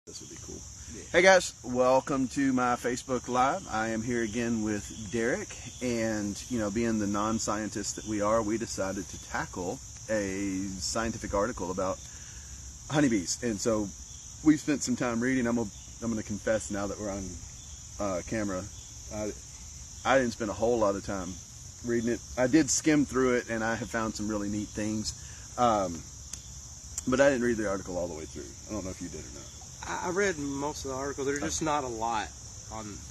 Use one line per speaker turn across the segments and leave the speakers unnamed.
This would be cool.
Yeah.
Hey guys, welcome to my Facebook Live. I am here again with Derek, and being the non-scientists that we are, we decided to tackle a scientific article about honeybees. And so we spent some time reading. I'm gonna confess now that we're on camera. I didn't spend a whole lot of time reading it. I did skim through it, and I have found some really neat things. But I didn't read the article all the way through. I don't know if you did or not.
I read most of the article. There's just not a lot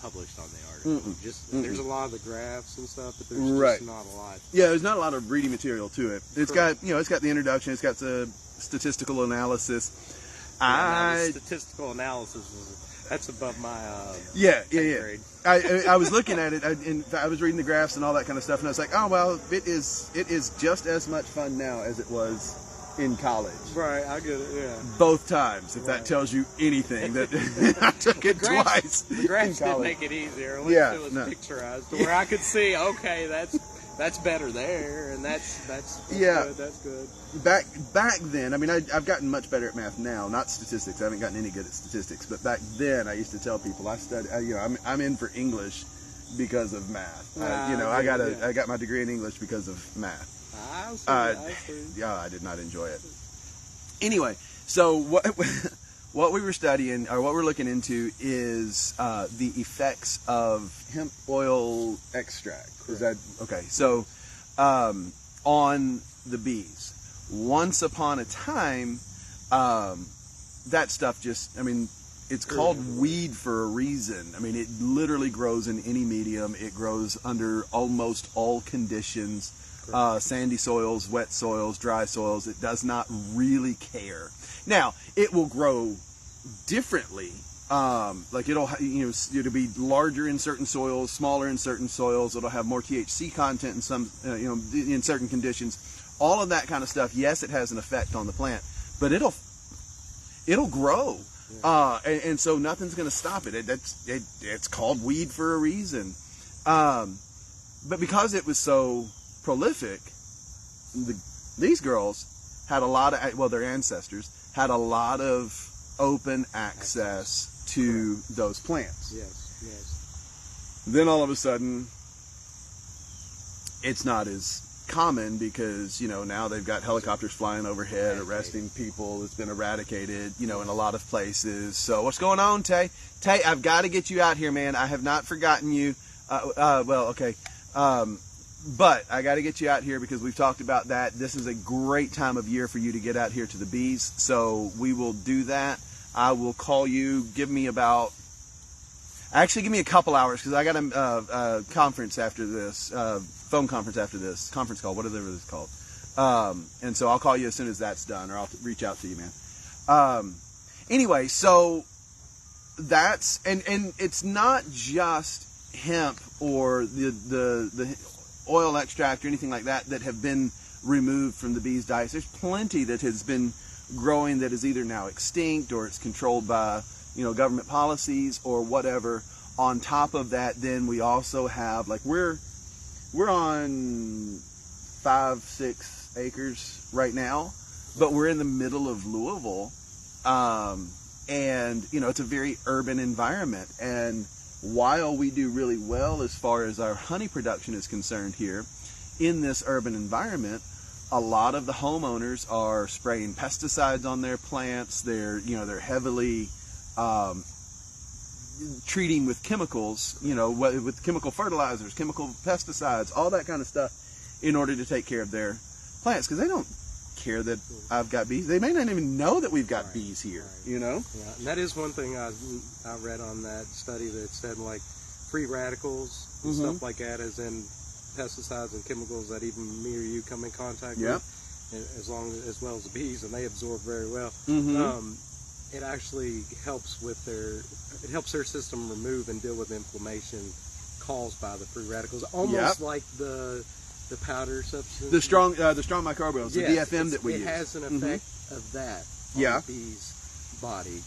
published on the article. There's a lot of the graphs and stuff, but there's just not a lot.
Yeah, there's not a lot of reading material to it. It's got it's got the introduction. It's got the statistical analysis.
The statistical analysis that's above my grade.
I was looking at it. I was reading the graphs and all that kind of stuff, and I was like, oh well, it is just as much fun now as it was in college.
Right, I get it, yeah.
Both times, if that tells you anything. That I took it twice.
The graphs did make it easier. At least it was picturized to where I could see, okay, that's better there, and that's good, that's good.
Back then, I mean, I've gotten much better at math now, not statistics. I haven't gotten any good at statistics, but back then I used to tell people I'm in for English because of math. I got my degree in English because of math. I did not enjoy it. Anyway, so what we were studying, or what we're looking into, is the effects of hemp oil extract. Correct. Is that okay? So on the bees, once upon a time, that stuff it's called weed for a reason. I mean, it literally grows in any medium. It grows under almost all conditions. Sandy soils, wet soils, dry soils. It does not really care. Now, it will grow differently. It'll be larger in certain soils, smaller in certain soils. It'll have more THC content in some, in certain conditions. All of that kind of stuff. Yes, it has an effect on the plant, but it'll grow. Yeah. And so nothing's going to stop it. It's called weed for a reason. But because it was so prolific, these girls had a lot of, their ancestors had a lot of open access to those plants.
Yes.
Then all of a sudden, it's not as common because, now they've got helicopters flying overhead, arresting people. It's been eradicated, in a lot of places. So what's going on, Tay? Tay, I've got to get you out here, man. I have not forgotten you. But I got to get you out here because we've talked about that. This is a great time of year for you to get out here to the bees. So we will do that. I will call you. Give me a couple hours because I got a conference after this, phone conference after this, conference call, whatever it's called. And so I'll call you as soon as that's done, or I'll reach out to you, man. Anyway, so that's, and it's not just hemp or the oil extract or anything like that have been removed from the bees' diets. There's plenty that has been growing that is either now extinct or it's controlled by government policies or whatever. On top of that, then we also have, we're on 5-6 acres right now, but we're in the middle of Louisville, and it's a very urban environment. And while we do really well as far as our honey production is concerned here in this urban environment, a lot of the homeowners are spraying pesticides on their plants. They're heavily treating with chemicals, with chemical fertilizers, chemical pesticides, all that kind of stuff in order to take care of their plants, because they don't care that I've got bees. They may not even know that we've got bees here,
Yeah, and that is one thing I read on that study that said free radicals and stuff like that, as in pesticides and chemicals that even me or you come in contact with, as well as the bees, and they absorb very well. It actually helps their system remove and deal with inflammation caused by the free radicals, almost like the powder substance,
the strong microbials, the DFM that we use.
It has an effect of that on the bee's body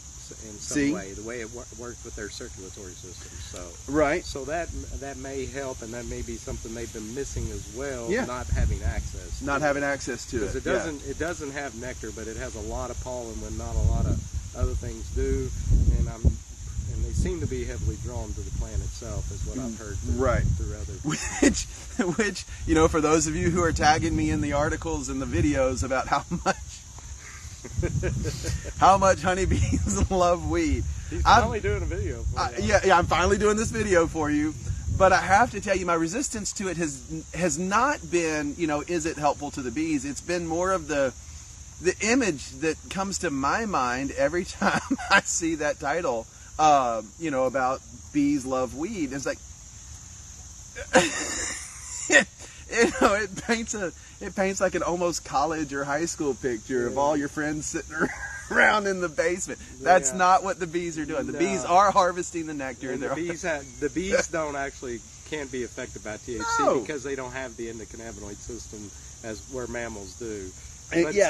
in some way, the way it works with their circulatory system. So that may help, and that may be something they've been missing as well. Not having access.
Having access to it.
Because it doesn't have nectar, but it has a lot of pollen with not a lot of other things do, and they seem to be heavily drawn to the plant itself, is what I've heard through other.
Which for those of you who are tagging me in the articles and the videos about how much honeybees love weed.
He's finally doing a video for you.
Yeah, I'm finally doing this video for you. But I have to tell you, my resistance to it has not been, is it helpful to the bees? It's been more of the image that comes to my mind every time I see that title, about bees love weed. It's like, it paints like an almost college or high school picture of all your friends sitting around in the basement. That's not what the bees are doing. The bees are harvesting the nectar.
And the bees can't be affected by THC because they don't have the endocannabinoid system where mammals do.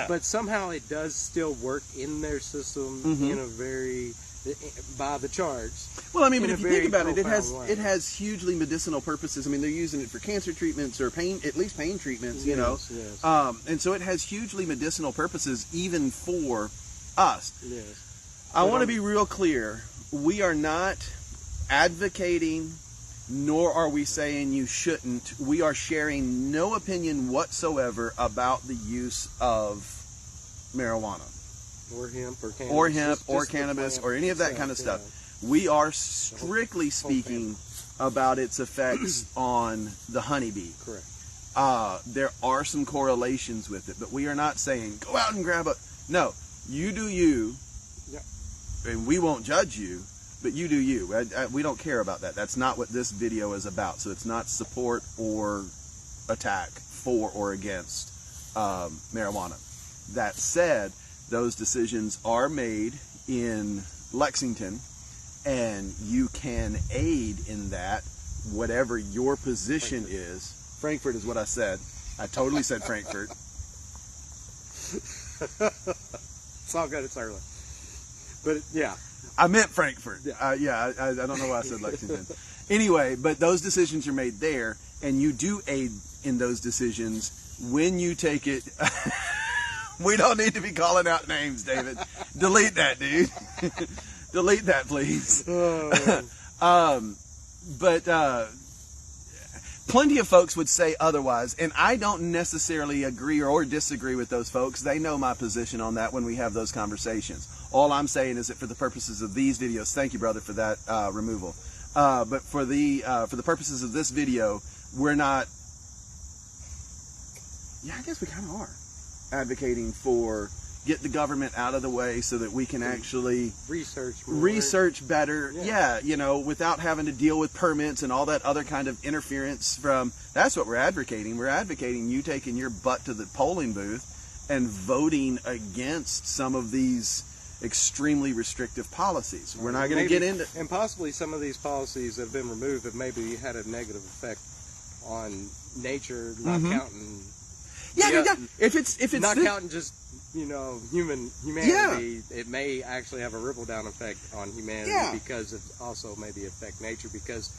But somehow it does still work in their system in a very by the charts.
Well, I mean, but if you think about it, it has hugely medicinal purposes. I mean, they're using it for cancer treatments or at least pain treatments,
Yes.
And so it has hugely medicinal purposes even for us.
Yes.
I want to be real clear. We are not advocating, nor are we saying you shouldn't. We are sharing no opinion whatsoever about the use of marijuana.
Or hemp,
or cannabis. Or cannabis, or any of that kind of stuff. We are strictly speaking about its effects on the honeybee.
Correct.
There are some correlations with it, but we are not saying, go out and grab a... No, you do you, and we won't judge you, but you do you. We don't care about that. That's not what this video is about. So it's not support or attack for or against marijuana. That said, those decisions are made in Lexington, and you can aid in that, whatever your position is. Frankfurt is what I said. I totally said Frankfurt.
It's all good. It's early. But, yeah.
I meant Frankfurt. I don't know why I said Lexington. Anyway, but those decisions are made there, and you do aid in those decisions when you take it... We don't need to be calling out names, David. Delete that, dude. Delete that, please. But plenty of folks would say otherwise, and I don't necessarily agree or disagree with those folks. They know my position on that when we have those conversations. All I'm saying is that for the purposes of these videos, thank you, brother, for that removal. But for the purposes of this video, we're not. Yeah, I guess we kind of are advocating for get the government out of the way so that we can actually research better. Yeah, without having to deal with permits and all that other kind of interference from. That's what we're advocating. We're advocating you taking your butt to the polling booth and voting against some of these extremely restrictive policies. We're not going to get into...
And possibly some of these policies that have been removed have maybe had a negative effect on nature, not counting...
If it's
not counting just humanity, it may actually have a ripple down effect on humanity because it also maybe affect nature because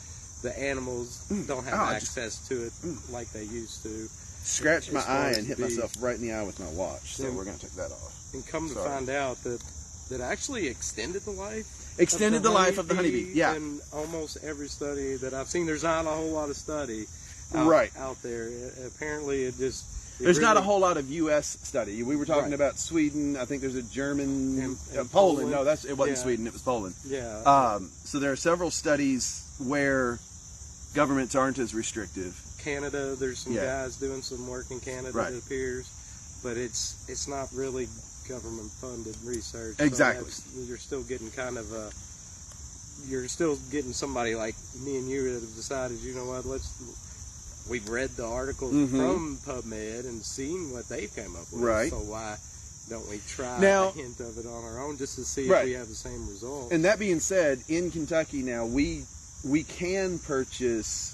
the animals don't have access to it like they used to.
Scratched my eye and hit myself right in the eye with my watch, so we're going to take that off.
And come to find out that actually extended the life.
Extended the life of the honeybee. Yeah.
In almost every study that I've seen, there's not a whole lot of study out there. Apparently,
there's not a whole lot of U.S. study. We were talking about Sweden. I think there's a German... Poland. No, it wasn't Sweden. It was Poland.
Yeah.
So there are several studies where governments aren't as restrictive.
Canada, there's some guys doing some work in Canada, it appears. But it's not really government-funded research.
Exactly.
So you're still getting kind of you're still getting somebody like me and you that have decided, you know what, we've read the articles from PubMed and seen what they came up with.
Right.
So why don't we try a hint of it on our own just to see if we have the same results?
And that being said, in Kentucky now, we can purchase...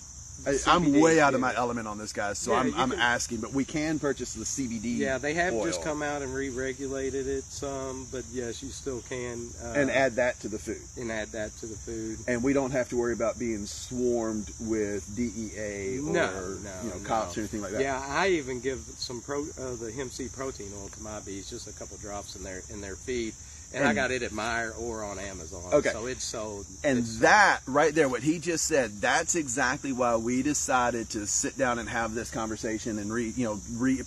I'm way out of my element on this, guys, so I'm asking, but we can purchase the CBD
Yeah, they have
oil.
just come out and re-regulated it some, but yes, you still can.
And add that to the food.
And
we don't have to worry about being swarmed with DEA or cops or anything like that.
Yeah, I even give some the hemp seed protein oil to my bees, just a couple drops in their feed, And I got it at Meijer or on Amazon.
Okay.
So it's sold.
And that right there, what he just said, that's exactly why we decided to sit down and have this conversation and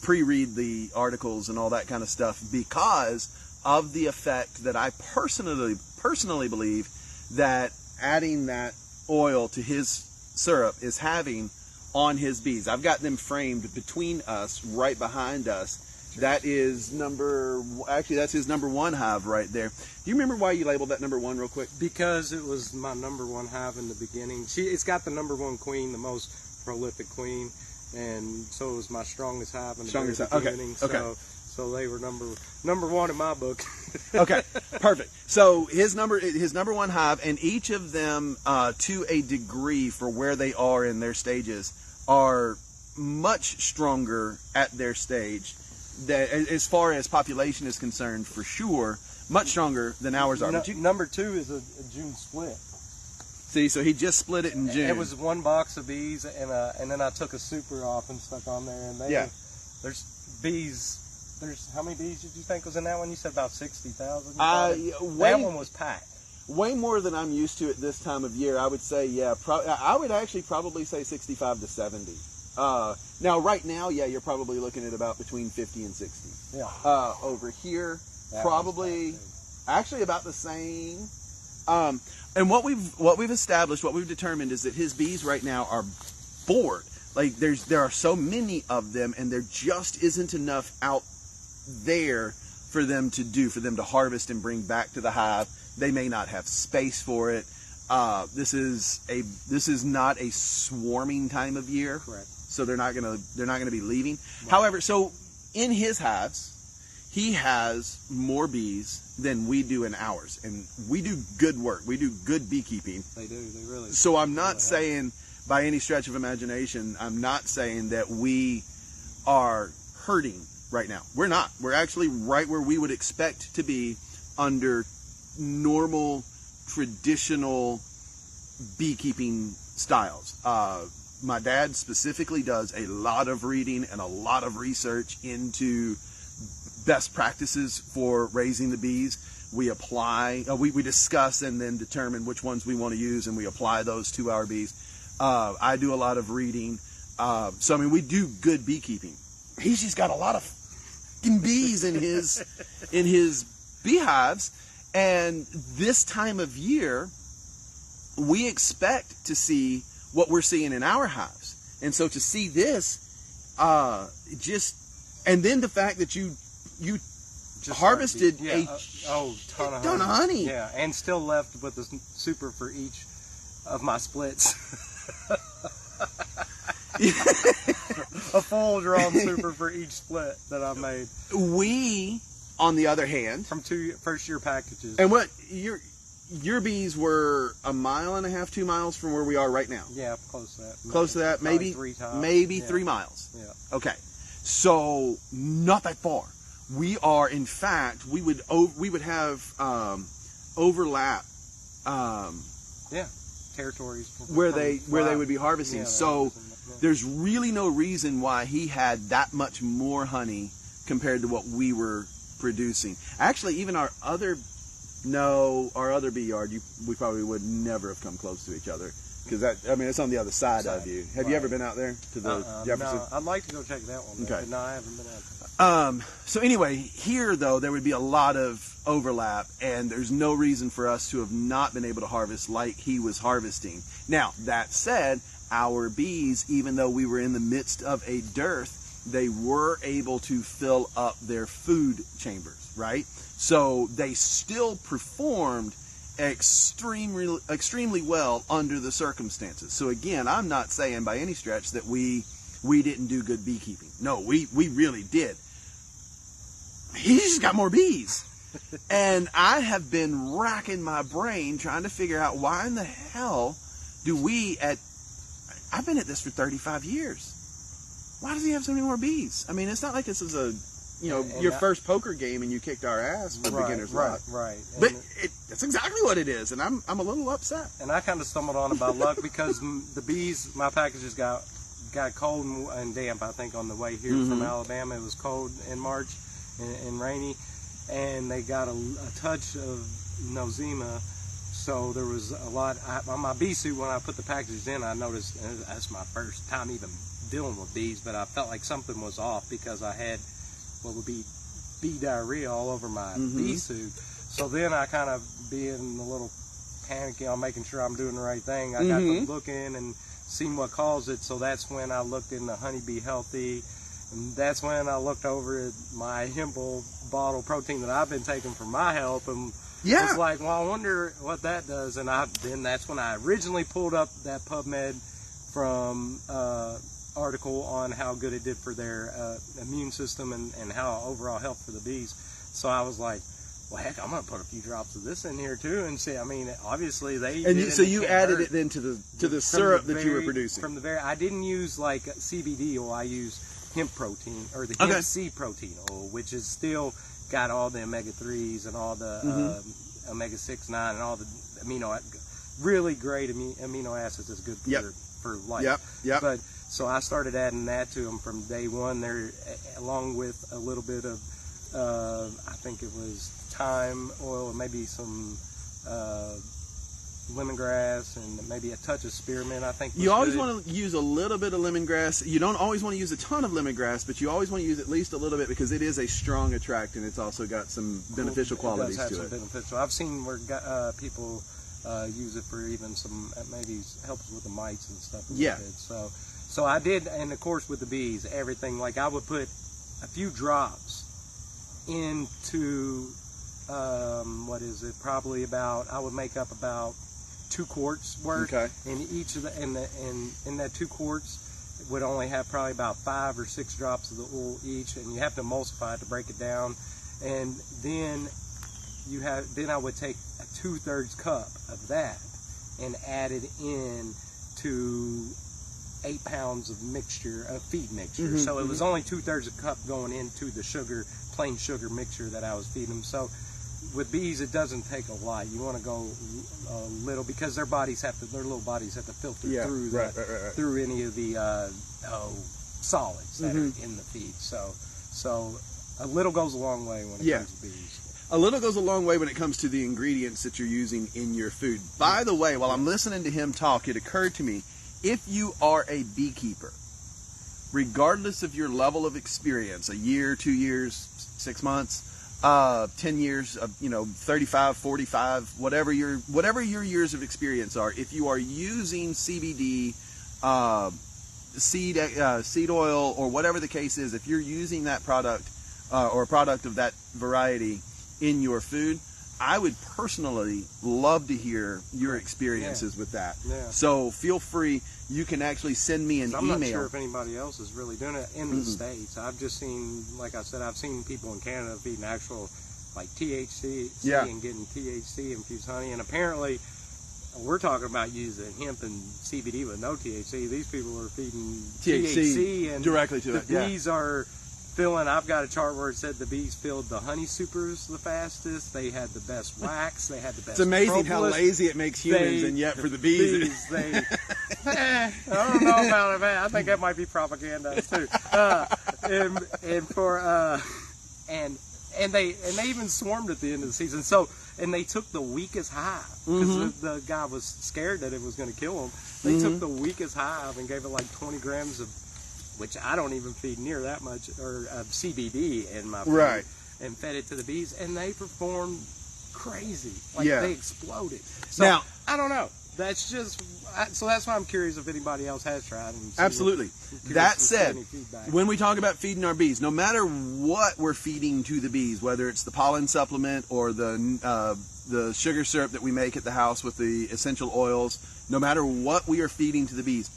pre-read the articles and all that kind of stuff, because of the effect that I personally believe that adding that oil to his syrup is having on his bees. I've got them framed between us, right behind us. That is that's his number one hive right there. Do you remember why you labeled that number one real quick?
Because it was my number one hive in the beginning. It's got the number one queen, the most prolific queen, and so it was my strongest hive in the beginning.
Okay.
So they were number one in my book.
Okay, perfect. So his number one hive, and each of them, to a degree for where they are in their stages, are much stronger at their stage. That, as far as population is concerned, for sure, much stronger than ours are.
Number two is a June split.
See, so he just split it in June.
It was one box of bees, and then I took a super off and stuck on there. And there's bees. There's how many bees did you think was in that one? You said about 60,000. That one was packed.
Way more than I'm used to at this time of year. I would say, I would actually probably say 65 to 70. Now, right now, you're probably looking at about between 50 and 60.
Yeah.
Over here,
That
probably actually about the same. And what we've established, what we've determined is that his bees right now are bored. Like there are so many of them, and there just isn't enough out there for them to harvest and bring back to the hive. They may not have space for it. This is not a swarming time of year.
Correct.
So they're not gonna be leaving. Right. However, so in his hives, he has more bees than we do in ours, and we do good work. We do good beekeeping.
They do. They really.
So I'm not saying by any stretch of imagination, I'm not saying that we are hurting right now. We're not. We're actually right where we would expect to be under normal, traditional beekeeping styles. My dad specifically does a lot of reading and a lot of research into best practices for raising the bees. We apply, we discuss and then determine which ones we want to use, and we apply those to our bees. I do a lot of reading. So, I mean, we do good beekeeping. He's just got a lot of fucking bees in his beehives. And this time of year, we expect to see what we're seeing in our hives. And so to see this, and then the fact that you just harvested a ton of honey.
Yeah, and still left with a super for each of my splits. A full drawn super for each split that I made.
We, on the other hand,
from 2 first-year packages.
And what your bees were 1.5 miles, 2 miles from where we are right now.
Yeah, close to that.
Close to that, maybe
3 times.
Maybe 3 miles.
Yeah.
Okay, so not that far. We are, in fact, we would have overlap.
Territories
where they would be harvesting.
Yeah,
so there's really no reason why he had that much more honey compared to what we were producing. Actually, even our other bee yard, we probably would never have come close to each other, because it's on the other side of you. Have you ever been out there to the Jefferson?
No, I'd like to go check that one.
Okay.
But no, I haven't been out there.
So anyway, here though there would be a lot of overlap, and there's no reason for us to have not been able to harvest like he was harvesting. Now, that said, our bees, even though we were in the midst of a dearth, they were able to fill up their food chambers, right? So they still performed extremely well under the circumstances. So again, I'm not saying by any stretch that we didn't do good beekeeping. No, we really did. He just got more bees. And I have been racking my brain trying to figure out why in the hell do I've been at this for 35 years. Why does he have so many more bees? I mean, it's not like this is your first poker game and you kicked our ass for beginner's luck.
Right.
But that's exactly what it is, and I'm a little upset.
And I kind of stumbled on about luck because the bees, my packages got cold and damp, I think, on the way here from Alabama. It was cold in March and rainy. and they got a touch of Nosema. So there was a lot on my bee suit. When I put the packages in, I noticed, and that's my first time even dealing with bees, but I felt like something was off because I had what would be bee diarrhea all over my bee suit. So then I kind of, being a little panicky on making sure I'm doing the right thing, I got to looking and seeing what caused it. So that's when I looked into Honeybee Healthy, and that's when I looked over at my Hempel bottle protein that I've been taking for my health, and was like, well, I wonder what that does. And then that's when I originally pulled up that PubMed from article on how good it did for their immune system and how overall health for the bees. So I was like, well, heck, I'm gonna put a few drops of this in here too and see. I mean, obviously they
so you added it then to the syrup that you were producing.
From the very, I didn't use like CBD oil. I used hemp protein, or the hemp seed protein oil, which is still got all the omega-3s and all the omega-6, 9, and all the really great amino acids. Is good for life. But so I started adding that to them from day one there, along with a little bit of I think it was thyme oil and maybe some lemongrass and maybe a touch of spearmint. I think
you always want to use a little bit of lemongrass. You don't always want to use a ton of lemongrass, but you always want to use at least a little bit because it is a strong attractant. It's also got some beneficial qualities to it.
Beneficial. I've seen where people use it for even some, maybe helps with the mites and stuff. So I did, and of course with the bees, everything, like I would put a few drops into what is it? Probably about, I would make up about 2 quarts worth. And each of the in that 2 quarts would only have probably about 5 or 6 drops of the oil each, and you have to emulsify it to break it down. And then I would take a 2/3 cup of that and add it in to 8 pounds of mixture, of feed mixture. So it was only 2/3 a cup going into the sugar, plain sugar mixture that I was feeding them. So with bees, it doesn't take a lot. You want to go a little, because their little bodies have to filter through through any of the solids that are in the feed. So a little goes a long way when it comes to bees.
A little goes a long way when it comes to the ingredients that you're using in your food. By the way, while I'm listening to him talk, it occurred to me, if you are a beekeeper, regardless of your level of experience, a year, 2 years, 6 months, 10 years, 35, 45, whatever your years of experience are, if you are using CBD, seed oil, or whatever the case is, if you're using that product or a product of that variety in your food, I would personally love to hear your experiences with that. So feel free. You can actually send me an email.
I'm not sure if anybody else is really doing it in the States. I've just seen, like I said, I've seen people in Canada feeding actual like THC and getting THC infused honey. And apparently, we're talking about using hemp and CBD with no THC. These people are feeding THC and
directly to it.
The bees are filling. I've got a chart where it said the bees filled the honey supers the fastest. They had the best wax. They had the best.
It's amazing how lazy it makes humans, and yet for the bees,
I don't know about it, man. I think that might be propaganda too. And they even swarmed at the end of the season. So, and they took the weakest hive because the guy was scared that it was going to kill him. They took the weakest hive and gave it like 20 grams of, which I don't even feed near that much, or CBD in my food, and fed it to the bees, and they performed crazy. Like they exploded. So
now,
I don't know. That's just, so that's why I'm curious if anybody else has tried. And
absolutely. That said, when we talk about feeding our bees, no matter what we're feeding to the bees, whether it's the pollen supplement or the sugar syrup that we make at the house with the essential oils, no matter what we are feeding to the bees,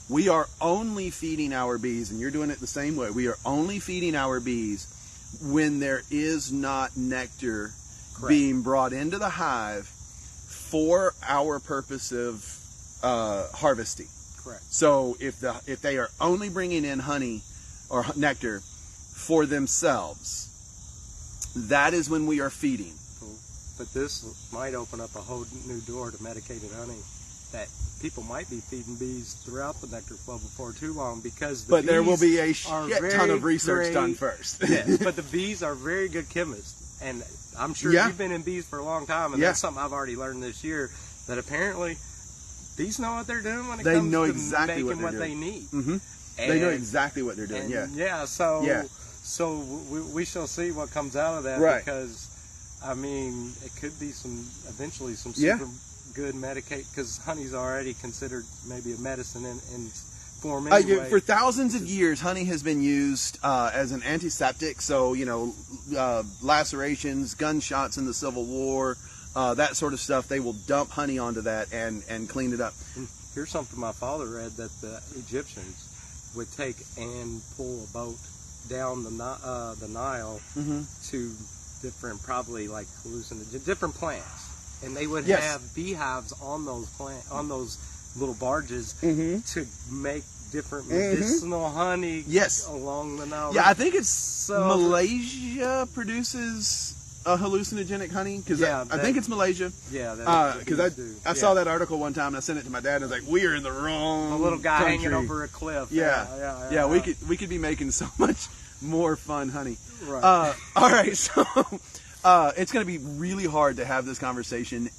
we are only feeding our bees, and you're doing it the same way, we are only feeding our bees when there is not nectar being brought into the hive for our purpose of harvesting.
Correct.
So if they are only bringing in honey or nectar for themselves, that is when we are feeding.
But this might open up a whole new door to medicated honey, that people might be feeding bees throughout the nectar flow before too long, because
there will be a shit ton of research done first.
Yes, but the bees are very good chemists, and I'm sure
Yeah.
you've been in bees for a long time, and
Yeah.
that's something I've already learned this year, that apparently bees know what they're doing when it
They
comes
know
to
exactly
making
what
what
they're
they need.
Mm-hmm. They know exactly what they're doing.
And
Yeah.
so we shall see what comes out of that,
Right.
because I mean it could be eventually some
Yeah.
super good medicate, because honey's already considered maybe a medicine in form
Yeah,
anyway.
for thousands of years, honey has been used as an antiseptic. So, lacerations, gunshots in the Civil War, that sort of stuff. They will dump honey onto that and clean it up.
And here's something my father read, that the Egyptians would take and pull a boat down the Nile to different, probably like different plants, and they would
Yes.
have beehives on those little barges to make different medicinal honey
Yes.
along the Nile.
Yeah, I think it's
So-
Malaysia produces a hallucinogenic honey, because
Yeah,
I think it's Malaysia.
Yeah,
Because I saw that article one time and I sent it to my dad and I was like, "We are in the wrong
a little guy
country."
hanging over a cliff.
Yeah. We could be making so much more fun honey.
Right.
All right, so it's going to be really hard to have this conversation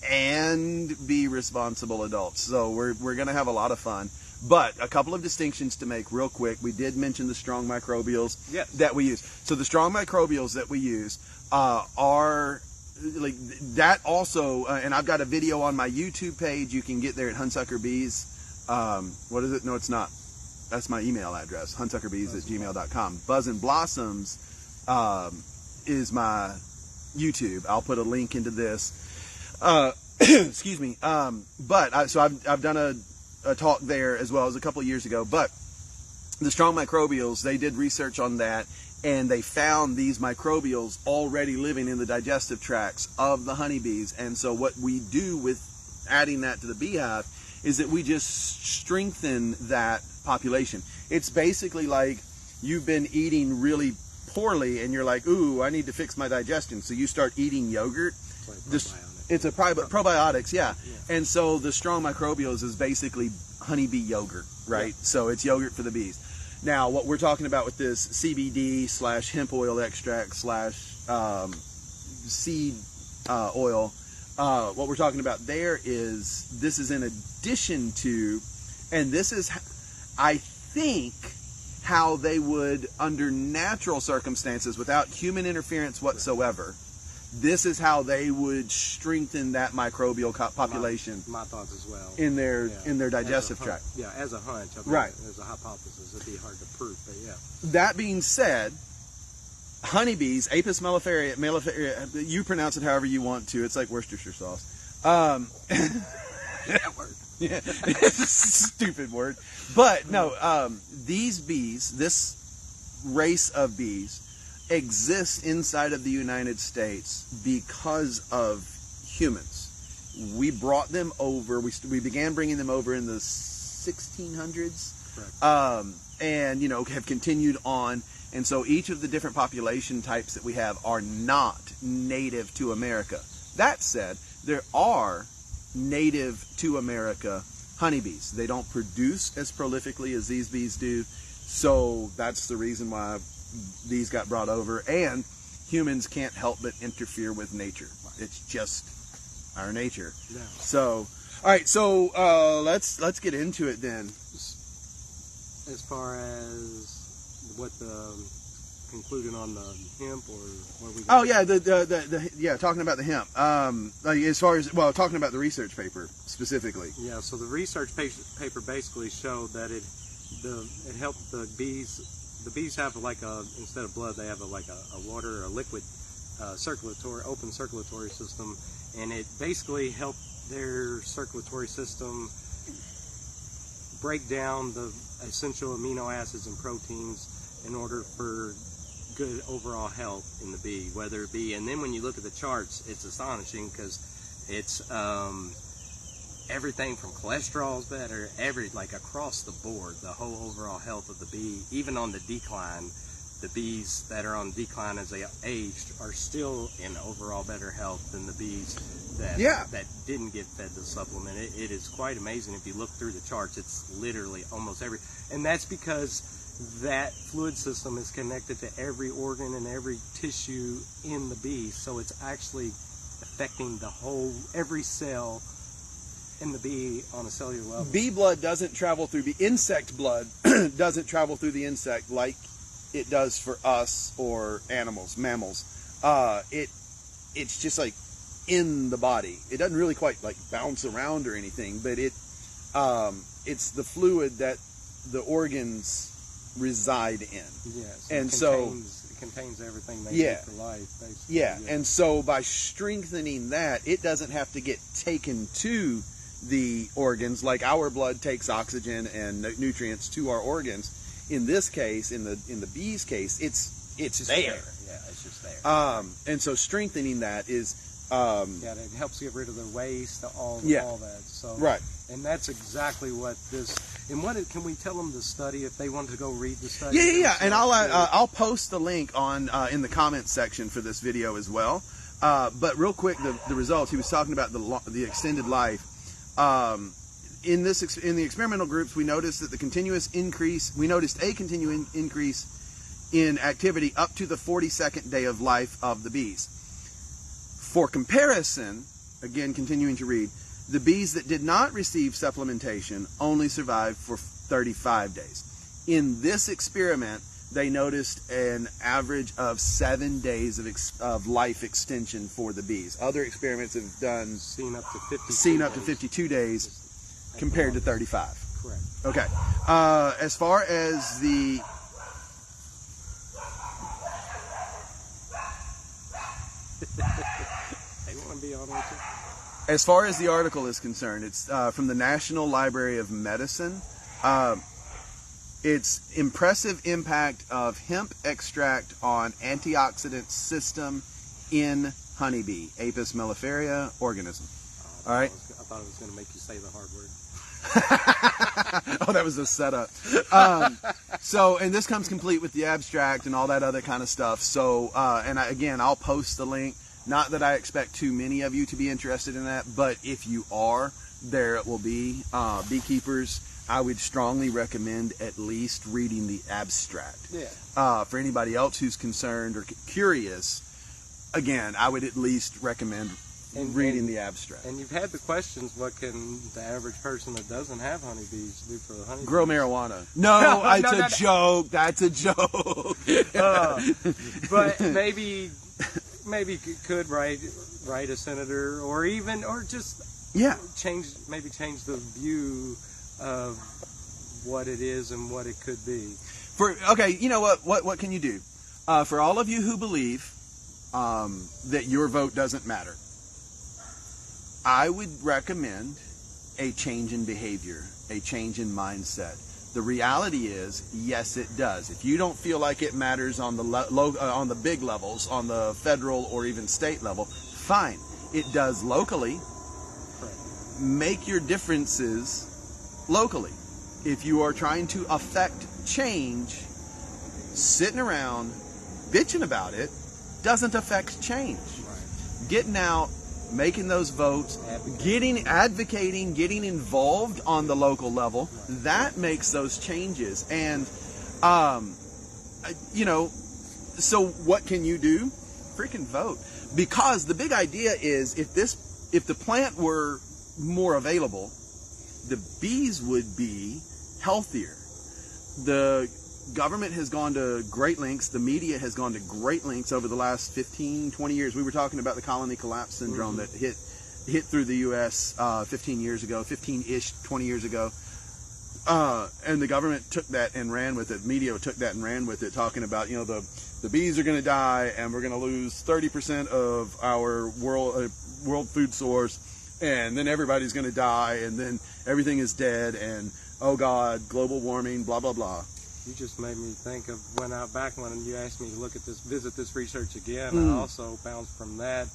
and be responsible adults. So we're going to have a lot of fun. But a couple of distinctions to make real quick. We did mention the strong microbials
Yes.
that we use. So the strong microbials that we use are like that also, and I've got a video on my YouTube page. You can get there at Hunsucker Bees. What is it? No, it's not. That's my email address, hunsuckerbees@gmail.com. Buzz and Blossoms is my YouTube. I'll put a link into this. Excuse me. But I've done a talk there as well as a couple of years ago. But the strong microbials, they did research on that, and they found these microbials already living in the digestive tracts of the honeybees. And so what we do with adding that to the beehive is that we just strengthen that population. It's basically like you've been eating really poorly and you're like, ooh, I need to fix my digestion. So you start eating yogurt. It's a probiotics, yeah. And so the strong microbials is basically honeybee yogurt, right? Yeah. So it's yogurt for the bees. Now, what we're talking about with this CBD/hemp oil extract /seed oil, what we're talking about there is, this is in addition to, and this is, I think, how they would, under natural circumstances, without human interference whatsoever, this is how they would strengthen that microbial population.
My thoughts as well.
In their digestive tract.
Yeah, as a hunch. I mean,
right.
As a hypothesis, it'd be hard to prove, but yeah.
That being said, honeybees, Apis mellifera, you pronounce it however you want to. It's like Worcestershire sauce.
That word.
Yeah, it's a stupid word. But no, these bees, this race of bees, exist inside of the United States because of humans. We brought them over. We began bringing them over in the 1600s, and have continued on. And so each of the different population types that we have are not native to America. That said, there are native to America honeybees. They don't produce as prolifically as these bees do, so that's the reason why these got brought over. And humans can't help but interfere with nature. It's just our nature.
Yeah.
So, all right. So let's get into it then.
As far as what the concluding on the hemp, or what we got?
Oh yeah, the talking about the hemp. Like as far as talking about the research paper specifically.
Yeah. So the research paper basically showed that it helped the bees. The bees have instead of blood, they have a water or a liquid open circulatory system, and it basically helped their circulatory system break down the essential amino acids and proteins in order for good overall health in the bee, whether it be, and then when you look at the charts, it's astonishing because it's everything from cholesterol's better, across the board, the whole overall health of the bee, even on the decline. The bees that are on decline as they aged are still in overall better health than the bees that didn't get fed the supplement. It is quite amazing if you look through the charts. It's literally almost and that's because that fluid system is connected to every organ and every tissue in the bee, so it's actually affecting every cell in the bee on a cellular level.
Bee blood doesn't travel through insect blood doesn't travel through the insect like it does for us or animals, mammals. It's just like in the body. It doesn't really quite like bounce around or anything, but it's the fluid that the organs reside in.
Yes,
and
it contains everything they need for life, basically.
Yeah, and so by strengthening that, it doesn't have to get taken to the organs like our blood takes oxygen and nutrients to our organs. In this case, in the bee's case, it's there.
Yeah, it's just there.
And so strengthening that is
it helps get rid of the waste, all that. So
right.
And that's exactly what this. And can we tell them the study if they want to go read the study?
Yeah. And I'll post the link on in the comments section for this video as well. But real quick, the results. He was talking about the extended life. In the experimental groups, we noticed a continuing increase in activity up to the 42nd day of life of the bees. For comparison, again, continuing to read, the bees that did not receive supplementation only survived for 35 days. In this experiment, they noticed an average of 7 days of life extension for the bees. Other experiments have done
seen up to
52 days compared to 35.
Correct.
Okay. As far as the
they want to be on with it.
As far as the article is concerned, it's from the National Library of Medicine. Its impressive impact of hemp extract on antioxidant system in honeybee, Apis mellifera organism. All right.
I thought it was going to make you say the hard word.
Oh, that was a setup. So, and this comes complete with the abstract and all that other kind of stuff. So, again, I'll post the link. Not that I expect too many of you to be interested in that, but if you are, there it will be. Beekeepers, I would strongly recommend at least reading the abstract.
Yeah.
For anybody else who's concerned or curious, again, I would at least recommend reading the abstract.
And you've had the questions, what can the average person that doesn't have honeybees do for the honeybees?
Grow marijuana. No, it's a joke. That's a joke.
But maybe could write a senator or just change the view of what it is and what it could be.
You know what can you do? For all of you who believe that your vote doesn't matter, I would recommend a change in behavior, a change in mindset. The reality is, yes, it does. If you don't feel like it matters on the big levels, on the federal or even state level, fine. It does locally. Make your differences locally. If you are trying to affect change, sitting around bitching about it doesn't affect change. Getting out, making those votes, advocating, getting involved on the local level, that makes those changes. And, so what can you do? Freaking vote. Because the big idea is if the plant were more available, the bees would be healthier. The government has gone to great lengths. The media has gone to great lengths over the last 15, 20 years. We were talking about the colony collapse syndrome that hit through the U.S. 15-ish, 20 years ago. And the government took that and ran with it. Media took that and ran with it, talking about, the bees are going to die and we're going to lose 30% of our world food source, and then everybody's going to die, and then everything is dead, and oh God, global warming, blah, blah, blah.
You just made me think of back when you asked me to visit this research again. I also bounced from that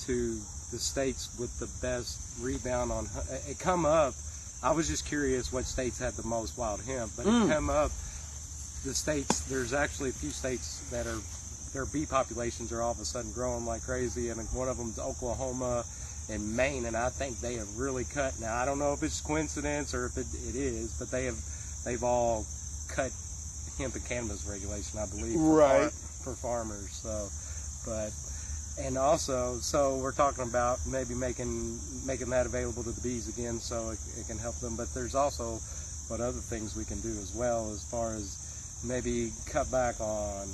to the states with the best rebound on it. Come up. I was just curious what states had the most wild hemp, but it come up. The states, there's actually a few states that their bee populations are all of a sudden growing like crazy, and one of them is Oklahoma and Maine, and I think they have really cut. Now I don't know if it's coincidence or if it is, but they've all cut hemp and cannabis regulation, I believe,
Right.
for farmers. So, and also, so we're talking about maybe making that available to the bees again, so it can help them. But there's also what other things we can do as well, as far as maybe cut back on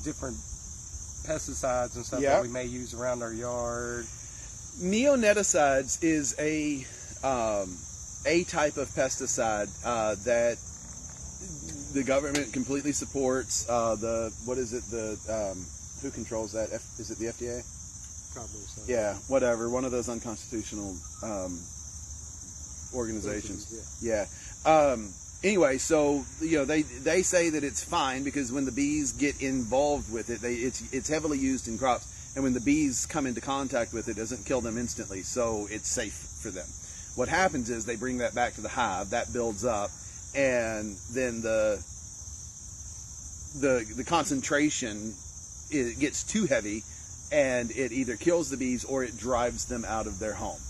different pesticides and stuff that we may use around our yard.
Neonicotinoids is a type of pesticide that the government completely supports. Who controls that? Is it the FDA?
Probably so.
Yeah, whatever. One of those unconstitutional organizations. Yeah. Anyway, so they say that it's fine because when the bees get involved with it, it's heavily used in crops, and when the bees come into contact with it, it doesn't kill them instantly, so it's safe for them. What happens is they bring that back to the hive, that builds up, and then the concentration, it gets too heavy, and it either kills the bees or it drives them out of their home.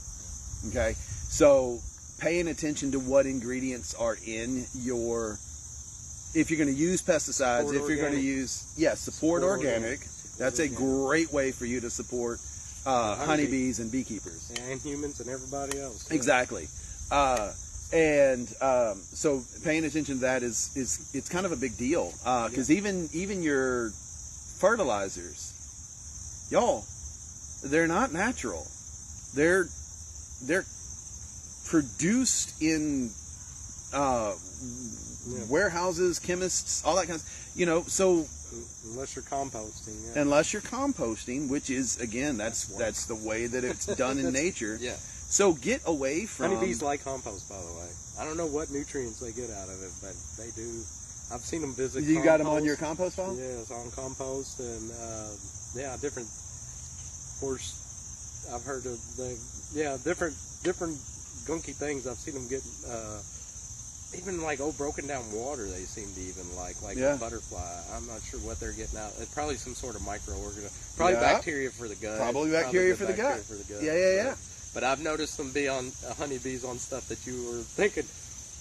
Okay, so paying attention to what ingredients are in your, if you're going to use pesticides,
Support
you're going to use, support organic. That's a great way for you to support honeybees and beekeepers.
And humans and everybody else. Yeah.
Exactly. So paying attention to that it's kind of a big deal. Because even your fertilizers, y'all, they're not natural. They're produced in warehouses, chemists, all that kind of, so
unless you're composting. Yeah.
Unless you're composting, which is, again, that's the way that it's done in nature.
Yeah.
So get away from...
Honeybees like compost, by the way. I don't know what nutrients they get out of it, but they do. I've seen them visit
You
compost.
got them on your compost file?
Yeah, it's on compost, and different. Of course, I've heard of different gunky things. I've seen them get even like broken down water. They seem to even like a butterfly. I'm not sure what they're getting out. It's probably some sort of microorganism. Probably bacteria for the gut.
Probably bacteria for the gut. Yeah.
But I've noticed them be on honeybees on stuff that you were thinking,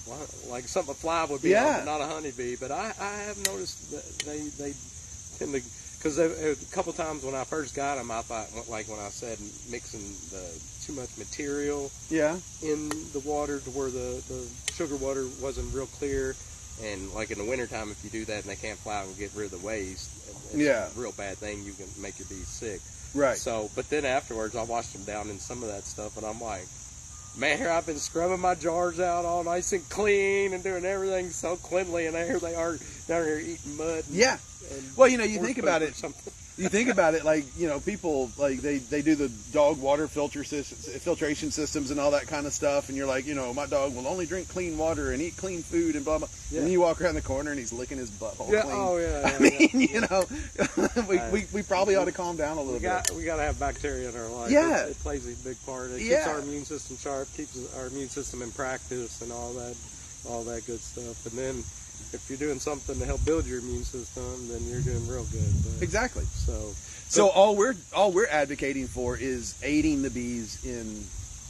well, like something a fly would be on, but not a honeybee. But I have noticed that they tend to, because a couple times when I first got them, I thought, like when I said mixing too much material in the water to where the sugar water wasn't real clear. And like in the wintertime, if you do that and they can't fly and get rid of the waste, it's a real bad thing. You can make your bees sick.
Right.
So, but then afterwards, I washed them down in some of that stuff, and I'm like, man, here I've been scrubbing my jars out all nice and clean and doing everything so cleanly, and here they are down here eating mud. And
well, you think about it. You think about it, like, people, like, they do the dog water filtration systems and all that kind of stuff, and you're like, my dog will only drink clean water and eat clean food and blah, blah. Yeah. And then you walk around the corner and he's licking his butthole clean.
Oh, yeah.
I mean, we probably ought to calm down a little bit.
We got to have bacteria in our life.
Yeah.
It plays a big part. It keeps our immune system sharp, keeps our immune system in practice and all that good stuff. And then if you're doing something to help build your immune system, then you're doing real good. But,
exactly.
So
all we're advocating for is aiding the bees in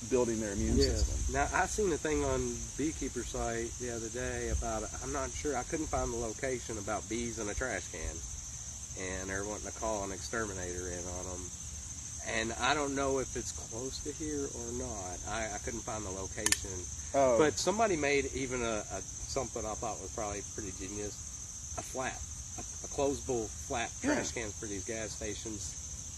building their immune system.
Now, I seen a thing on Beekeeper site the other day about, I'm not sure, I couldn't find the location, about bees in a trash can, and they're wanting to call an exterminator in on them. And I don't know if it's close to here or not. I couldn't find the location.
Oh.
But somebody made even something I thought was probably pretty genius, a closable flat trash cans for these gas stations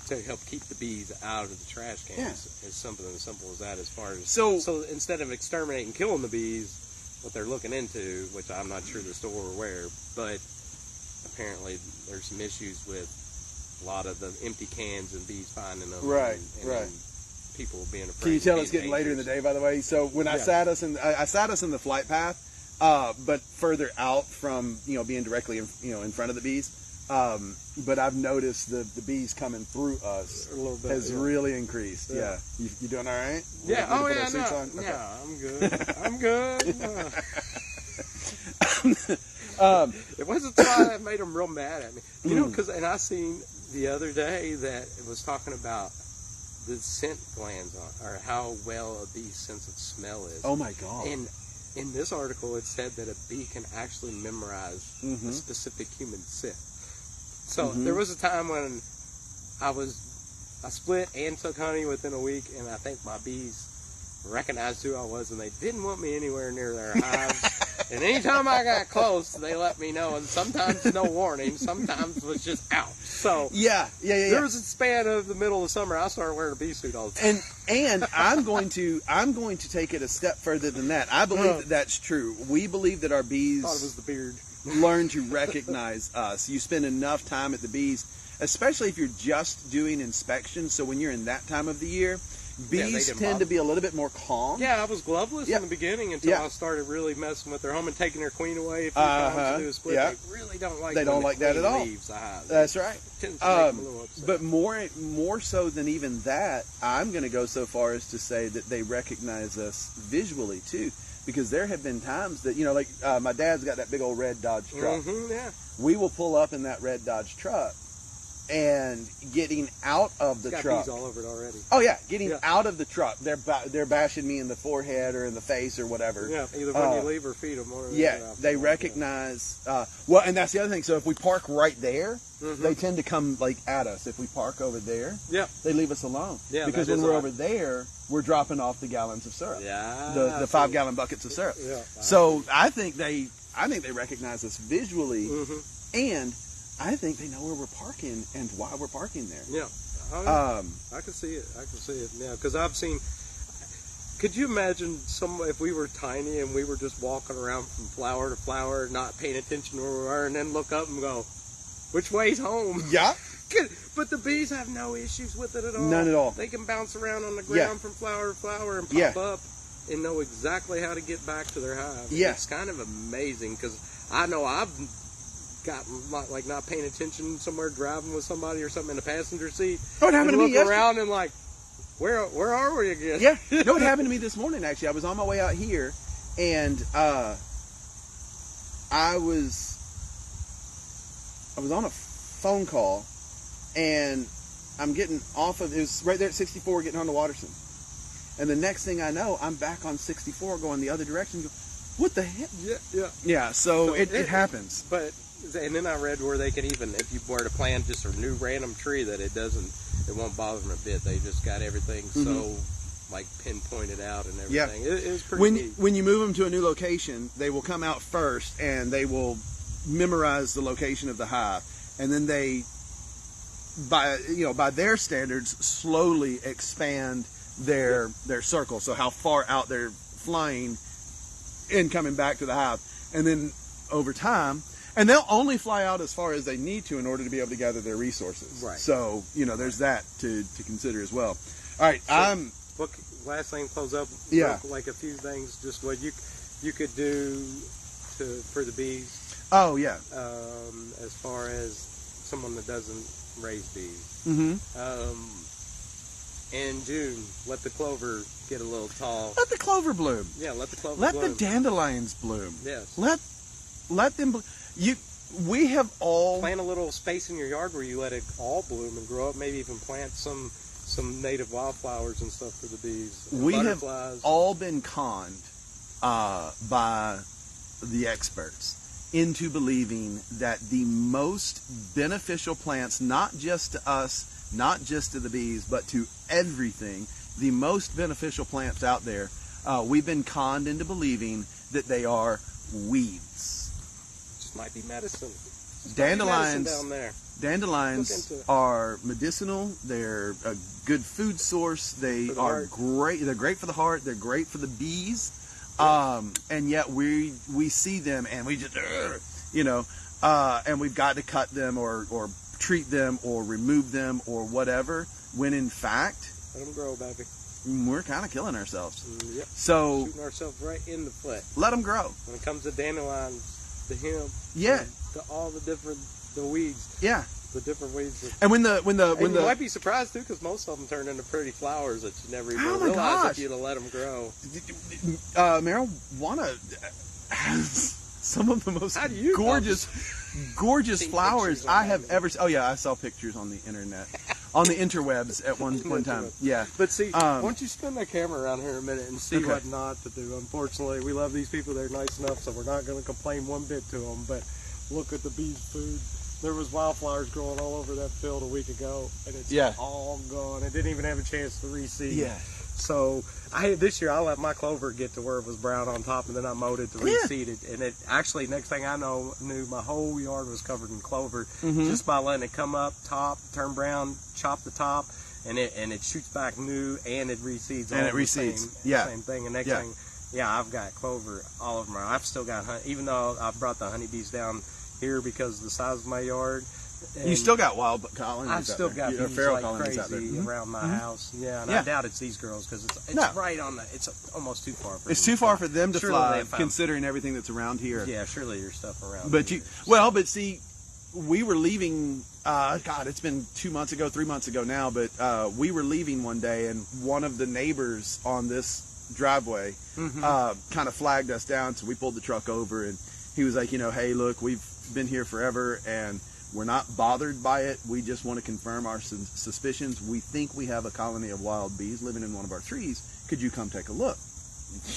to help keep the bees out of the trash cans. It's something as simple as that. As far as so instead of exterminating and killing the bees, what they're looking into, which I'm not sure the store or where, but apparently there's some issues with a lot of the empty cans and bees finding them.
Right.
People being afraid.
Can you tell it's getting later in the day, by the way? So when I sat us in the flight path, but further out from being directly in front of the bees. But I've noticed the bees coming through us
a little bit,
has really increased. Yeah. You doing all right?
Yeah. Okay. I'm good. I'm good. It wasn't why that made them real mad at me. Because I seen the other day that it was talking about the scent glands or how well a bee's sense of smell is.
Oh my God.
And in this article, it said that a bee can actually memorize a specific human scent. So there was a time when I split and took honey within a week, and I think my bees recognized who I was, and they didn't want me anywhere near their hives. And anytime I got close, they let me know, and sometimes no warning, sometimes it was just out. So there was a span of the middle of summer, I started wearing a bee suit all the time.
And I'm going to take it a step further than that. I believe that that's true. We believe that our bees
Thought it was the beard.
learn to recognize us. You spend enough time at the bees, especially if you're just doing inspections. So when you're in that time of the year, bees tend to be a little bit more calm.
Yeah, I was gloveless in the beginning until I started really messing with their home and taking their queen away a few times to do a split. They really don't like.
They don't like that at all.
Leaves the hive.
That's right.
Tends to make them a little upset.
But more so than even that, I'm going to go so far as to say that they recognize us visually too, because there have been times that like my dad's got that big old red Dodge truck. We will pull up in that red Dodge truck. And getting out of the truck.
Bees all over it already.
Oh yeah, getting out of the truck. They're bashing me in the forehead or in the face or whatever.
Yeah, either when you leave or feed them. Or
they recognize. Well, and that's the other thing. So if we park right there, they tend to come like at us. If we park over there, they leave us alone. Yeah, because when we're over there, we're dropping off the gallons of syrup.
Yeah,
the 5-gallon buckets of syrup. Yeah, so I think they recognize us visually, and I think they know where we're parking and why we're parking there.
Yeah. I can see it. Yeah, because I've seen. Could you imagine if we were tiny and we were just walking around from flower to flower, not paying attention where we were, and then look up and go, "Which way's home?"
Yeah.
But the bees have no issues with it at all.
None at all.
They can bounce around on the ground from flower to flower and pop up and know exactly how to get back to their hive.
Yeah.
It's kind of amazing because I know I've gotten like not paying attention somewhere, driving with somebody or something in the passenger seat.
Oh, it happened to me yesterday.
Look around and like, where are we again?
Yeah. No, it happened to me this morning actually. I was on my way out here, and I was on a phone call, and I'm getting off of it was right there at 64, getting on to Watterson, and the next thing I know, I'm back on 64 going the other direction. What the heck? Yeah. So it happens.
And then I read where they can even, if you were to plant just a new random tree, that it won't bother them a bit. They just got everything so like pinpointed out and everything. It was pretty neat.
When you move them to a new location, they will come out first and they will memorize the location of the hive, and then they, by their standards, slowly expand their circle. So how far out they're flying and coming back to the hive, and then over time. And they'll only fly out as far as they need to in order to be able to gather their resources. Right. So, there's that to consider as well. All right.
Last thing, close up.
Yeah.
Like a few things, just what you could do for the bees.
Oh, yeah.
As far as someone that doesn't raise bees. In June, let the clover get a little tall.
Let the clover bloom.
Yeah, let the clover
bloom.
Let
the dandelions bloom.
Yes.
Let them bloom. We have all
plant a little space in your yard where you let it all bloom and grow up. Maybe even plant some native wildflowers and stuff for the bees.
We have all been conned by the experts into believing that the most beneficial plants, not just to us, not just to the bees, but to everything, the most beneficial plants out there, we've been conned into believing that they are weeds.
Might be medicine.
Dandelions
down there.
Dandelions are medicinal. They're a good food source. They are great. They're great for the heart. They're great for the bees. And yet we see them and we just and we've got to cut them or treat them or remove them or whatever. When in fact,
let them grow, baby.
We're kind of killing ourselves.
Yep.
So
shooting ourselves right in the foot.
Let them grow.
When it comes to dandelions. To him, to all the weeds, the different weeds.
And when you
might be surprised too, because most of them turn into pretty flowers that you never even realize if you'd have let them grow.
Marijuana has some of the most gorgeous flowers I have ever seen. Oh yeah, I saw pictures on the internet. on the interwebs at one time. Yeah.
But see, why don't you spin that camera around here a minute and see what not to do. Unfortunately, we love these people. They're nice enough, so we're not going to complain one bit to them. But look at the bees' food. There was wildflowers growing all over that field a week ago, and it's all gone. It didn't even have a chance to reseed.
Yeah.
So this year I let my clover get to where it was brown on top, and then I mowed it to reseed it. And it actually, next thing I knew my whole yard was covered in clover just by letting it come up top, turn brown, chop the top, and it shoots back new, and it reseeds.
And it reseeds.
Same thing. And next thing, I've got clover all over my. I've still got even though I've brought the honeybees down here because of the size of my yard.
You still got wild colonies.
I've still got bees
feral
like
colonies
crazy
out there.
around my house. Yeah, and I doubt it's these girls because it's right on the. It's almost too far.
It's too far for them to fly, considering everything that's around here.
Yeah, surely there's stuff around.
But but see, we were leaving. God, it's been 2 months ago, 3 months ago now. But we were leaving one day, and one of the neighbors on this driveway kind of flagged us down. So we pulled the truck over, and he was like, hey, look, we've been here forever, and we're not bothered by it. We just want to confirm our suspicions. We think we have a colony of wild bees living in one of our trees. Could you come take a look?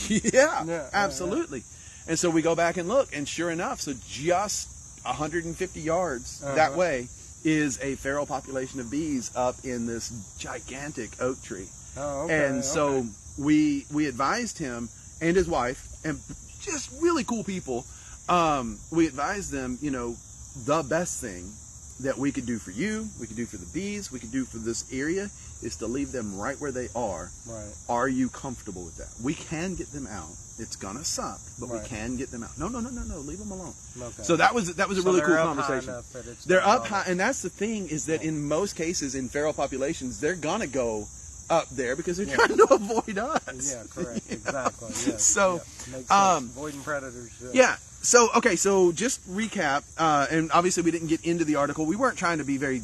Yeah, absolutely. And so we go back and look, and sure enough, so just 150 yards that way is a feral population of bees up in this gigantic oak tree. And so we advised him and his wife, and just really cool people. We advised them, the best thing that we could do for you, we could do for the bees, we could do for this area is to leave them right where they are.
Right.
Are you comfortable with that? We can get them out. It's gonna suck, but we can get them out. No, leave them alone. Okay. So that was a really cool conversation. They're up high, and that's the thing is that in most cases in feral populations, they're gonna go up there because they're trying to avoid us.
Yeah, correct. Exactly. Yeah.
So,
makes sense. Avoiding predators.
So, so just recap, and obviously we didn't get into the article. We weren't trying to be very,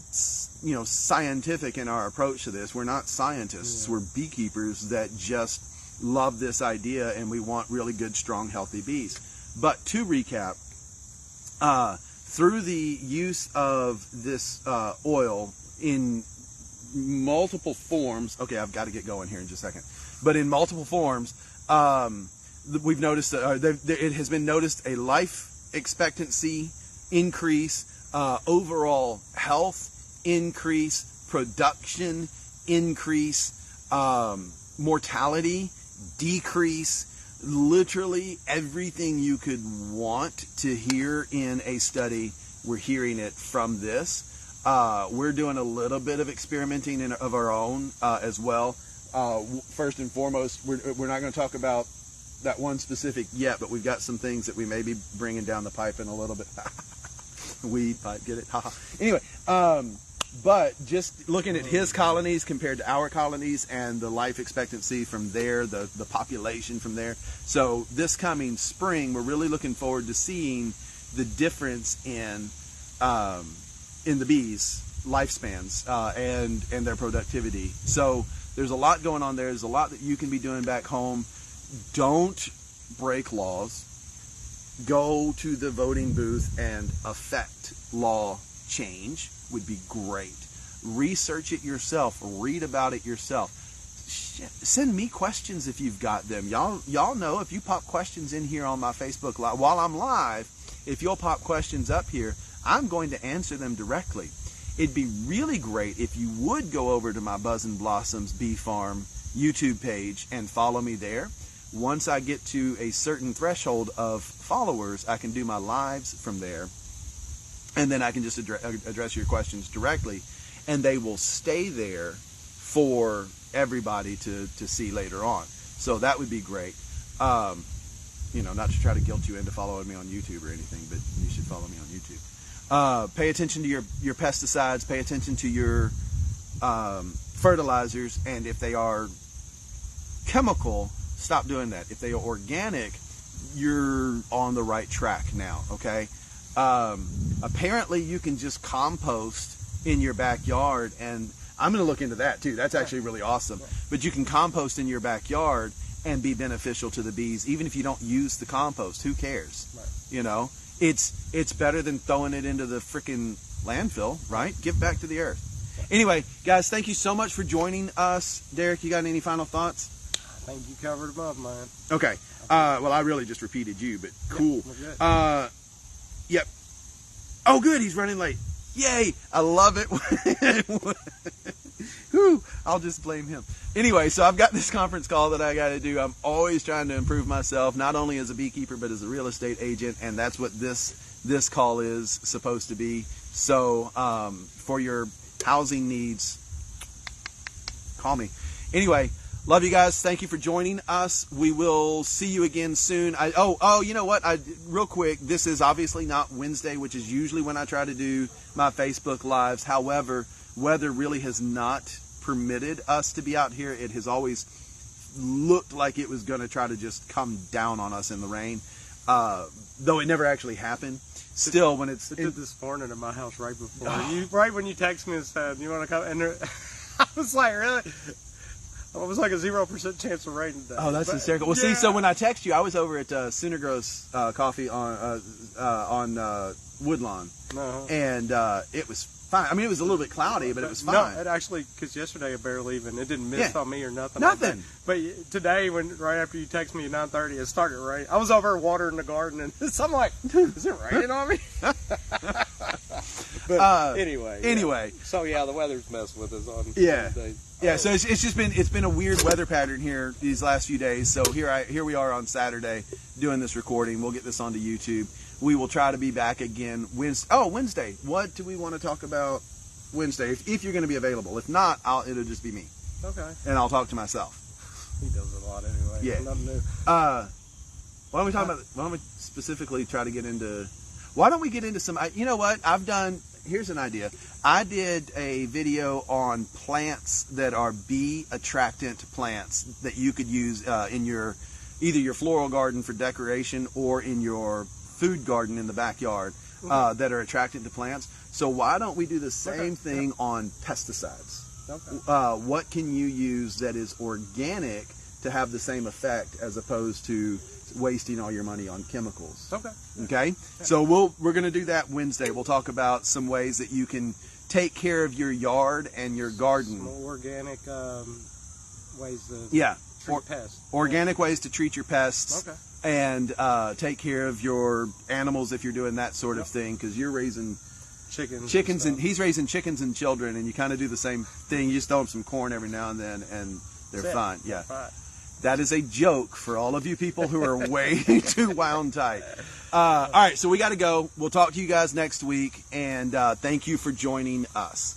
scientific in our approach to this. We're not scientists. We're beekeepers that just love this idea, and we want really good, strong, healthy bees. But to recap, through the use of this oil in multiple forms, I've got to get going here in just a second, but in multiple forms, we've noticed that it has been noticed a life expectancy increase, overall health increase, production increase, mortality decrease, literally everything you could want to hear in a study. We're hearing it from this. We're doing a little bit of experimenting of our own as well. First and foremost, we're not going to talk about that one specific yet, but we've got some things that we may be bringing down the pipe in a little bit. Weed pipe, get it? Anyway, but just looking at his colonies compared to our colonies and the life expectancy from there, the population from there. So this coming spring, we're really looking forward to seeing the difference in the bees' lifespans and their productivity. So there's a lot going on there. There's a lot that you can be doing back home. Don't break laws. Go to the voting booth and affect law change would be great. Research it yourself. Read about it yourself. Send me questions if you've got them. Y'all know if you pop questions in here on my Facebook Live, while I'm live, if you'll pop questions up here, I'm going to answer them directly. It'd be really great if you would go over to my Buzz and Blossoms Bee Farm YouTube page and follow me there. Once I get to a certain threshold of followers, I can do my lives from there, and then I can just address your questions directly, and they will stay there for everybody to see later on. So that would be great. Not to try to guilt you into following me on YouTube or anything, but you should follow me on YouTube. Pay attention to your pesticides. Pay attention to your fertilizers, and if they are chemical, stop doing that. If they are organic, you're on the right track now, okay? Apparently, you can just compost in your backyard, and I'm going to look into that too. That's actually really awesome. But you can compost in your backyard and be beneficial to the bees, even if you don't use the compost. Who cares? Right. It's better than throwing it into the freaking landfill, right? Give back to the earth. Anyway, guys, thank you so much for joining us. Derek, you got any final thoughts?
I think you covered above, man.
Okay. Well, I really just repeated you, but cool.
Yep,
Yep. Oh, good. He's running late. Yay. I love it. Whew, I'll just blame him. Anyway, so I've got this conference call that I got to do. I'm always trying to improve myself, not only as a beekeeper, but as a real estate agent. And that's what this call is supposed to be. So for your housing needs, call me. Anyway, love you guys. Thank you for joining us. We will see you again soon. You know what? Real quick, this is obviously not Wednesday, which is usually when I try to do my Facebook Lives. However, weather really has not permitted us to be out here. It has always looked like it was going to try to just come down on us in the rain, though it never actually happened. Still, when it
did this morning at my house right before right when you text me and said you want to come, and I was like, really? It was like a 0% chance of rain today.
Oh, that's hysterical. Well, see, so when I text you, I was over at Sooner Grows Coffee on Woodlawn, and it was fine. I mean, it was a little bit cloudy, but it was fine.
No, it actually, because yesterday it barely even, it didn't mist on me or nothing.
Nothing.
But today, right after you texted me at 9:30, it started raining. I was over watering the garden, and so I'm like, is it raining on me? But anyway. So yeah, the weather's messing with us on
Wednesday. Yeah, so it's been a weird weather pattern here these last few days. So here we are on Saturday doing this recording. We'll get this onto YouTube. We will try to be back again Wednesday. What do we want to talk about Wednesday? If you're going to be available. If not, it'll just be me.
Okay.
And I'll talk to myself.
He does it a lot anyway.
Yeah.
Nothing new.
Why don't we specifically try to get into? Why don't we get into some? You know what? Here's an idea. I did a video on plants that are bee attractant plants that you could use in either your floral garden for decoration or in your food garden in the backyard that are attracted to plants. So why don't we do the same thing on pesticides?
Okay.
What can you use that is organic to have the same effect as opposed to wasting all your money on chemicals? Okay. So we're going to do that Wednesday. We'll talk about some ways that you can take care of your yard and your garden.
Some organic ways to treat pests.
Organic ways to treat your pests.
Okay.
And take care of your animals if you're doing that sort of thing, because you're raising chickens and he's raising chickens and children, and you kind of do the same thing. You just throw them some corn every now and then, and they're fine. Yeah. That is a joke for all of you people who are way too wound tight. All right, so we got to go. We'll talk to you guys next week, and thank you for joining us.